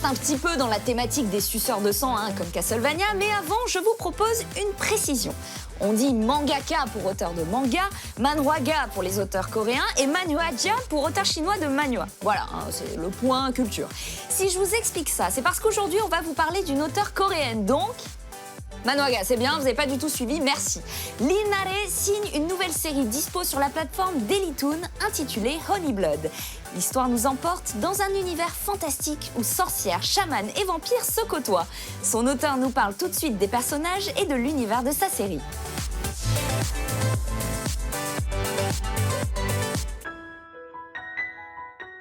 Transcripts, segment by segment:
reste un petit peu dans la thématique des suceurs de sang, comme Castlevania, mais avant, je vous propose une précision. On dit mangaka pour auteur de manga, manhwaga pour les auteurs coréens et manhwaja pour auteur chinois de manhwa. Voilà, c'est le point culture. Si je vous explique ça, c'est parce qu'aujourd'hui, on va vous parler d'une auteure coréenne, donc... manhwaga, c'est bien, vous n'avez pas du tout suivi, merci. Lee Nare signe une nouvelle série dispo sur la plateforme Dailytoon intitulée Honey Blood. L'histoire nous emporte dans un univers fantastique où sorcières, chamans et vampires se côtoient. Son auteur nous parle tout de suite des personnages et de l'univers de sa série.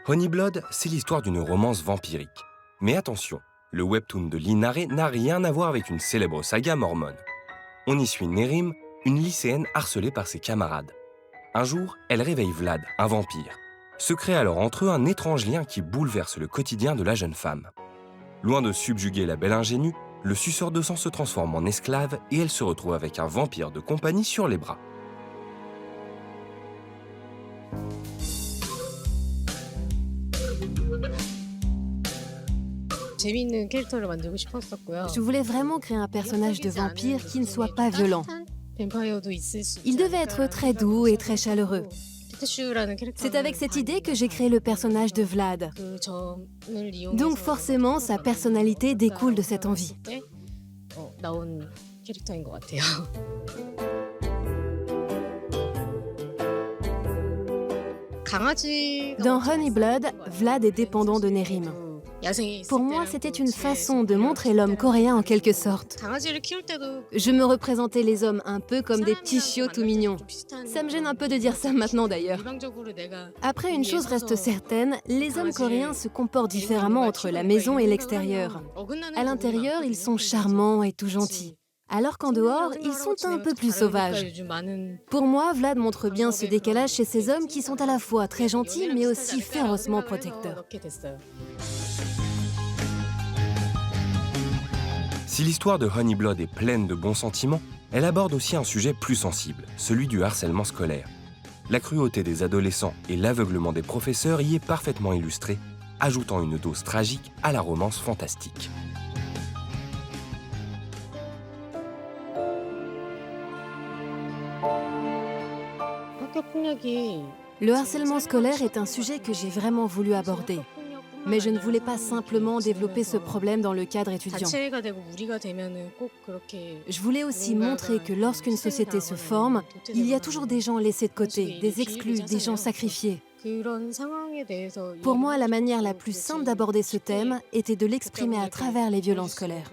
Honey Blood, c'est l'histoire d'une romance vampirique. Mais attention, le webtoon de Lee Nare n'a rien à voir avec une célèbre saga mormone. On y suit Nerim, une lycéenne harcelée par ses camarades. Un jour, elle réveille Vlad, un vampire. Se crée alors entre eux un étrange lien qui bouleverse le quotidien de la jeune femme. Loin de subjuguer la belle ingénue, le suceur de sang se transforme en esclave et elle se retrouve avec un vampire de compagnie sur les bras. Je voulais vraiment créer un personnage de vampire qui ne soit pas violent. Il devait être très doux et très chaleureux. C'est avec cette idée que j'ai créé le personnage de Vlad. Donc forcément, sa personnalité découle de cette envie. Dans Honey Blood, Vlad est dépendant de Nerim. Pour moi, c'était une façon de montrer l'homme coréen en quelque sorte. Je me représentais les hommes un peu comme des petits chiots tout mignons. Ça me gêne un peu de dire ça maintenant d'ailleurs. Après, une chose reste certaine, les hommes coréens se comportent différemment entre la maison et l'extérieur. À l'intérieur, ils sont charmants et tout gentils. Alors qu'en dehors, ils sont un peu plus sauvages. Pour moi, Vlad montre bien ce décalage chez ces hommes qui sont à la fois très gentils mais aussi férocement protecteurs. Si l'histoire de Honey Blood est pleine de bons sentiments, elle aborde aussi un sujet plus sensible, celui du harcèlement scolaire. La cruauté des adolescents et l'aveuglement des professeurs y est parfaitement illustré, ajoutant une dose tragique à la romance fantastique. Le harcèlement scolaire est un sujet que j'ai vraiment voulu aborder. Mais je ne voulais pas simplement développer ce problème dans le cadre étudiant. Je voulais aussi montrer que lorsqu'une société se forme, il y a toujours des gens laissés de côté, des exclus, des gens sacrifiés. Pour moi, la manière la plus simple d'aborder ce thème était de l'exprimer à travers les violences scolaires.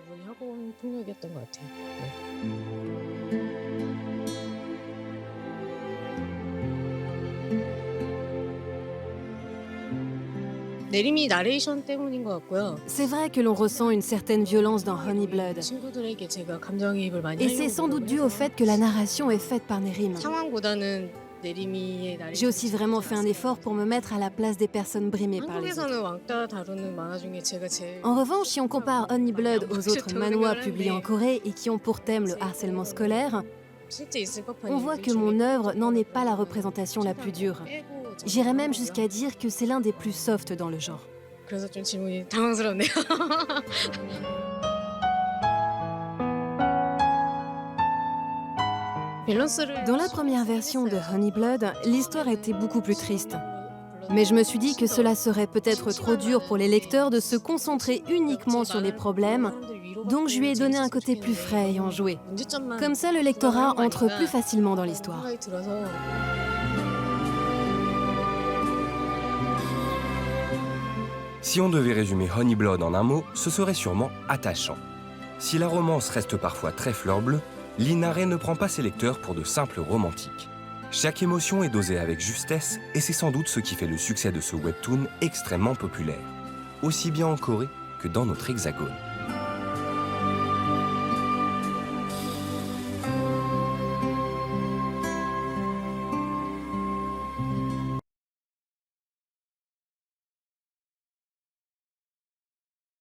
C'est vrai que l'on ressent une certaine violence dans Honey Blood. Et c'est sans doute dû au fait que la narration est faite par Nerim. J'ai aussi vraiment fait un effort pour me mettre à la place des personnes brimées par les autres. En revanche, si on compare Honey Blood aux autres manhwas publiés en Corée et qui ont pour thème le harcèlement scolaire, on voit que mon œuvre n'en est pas la représentation la plus dure. J'irais même jusqu'à dire que c'est l'un des plus softs dans le genre. Dans la première version de Honey Blood, l'histoire était beaucoup plus triste. Mais je me suis dit que cela serait peut-être trop dur pour les lecteurs de se concentrer uniquement sur les problèmes, donc je lui ai donné un côté plus frais et enjoué. Comme ça, le lectorat entre plus facilement dans l'histoire. Si on devait résumer Honey Blood en un mot, ce serait sûrement attachant. Si la romance reste parfois très fleur bleue, Lee Nare ne prend pas ses lecteurs pour de simples romantiques. Chaque émotion est dosée avec justesse et c'est sans doute ce qui fait le succès de ce webtoon extrêmement populaire, aussi bien en Corée que dans notre hexagone.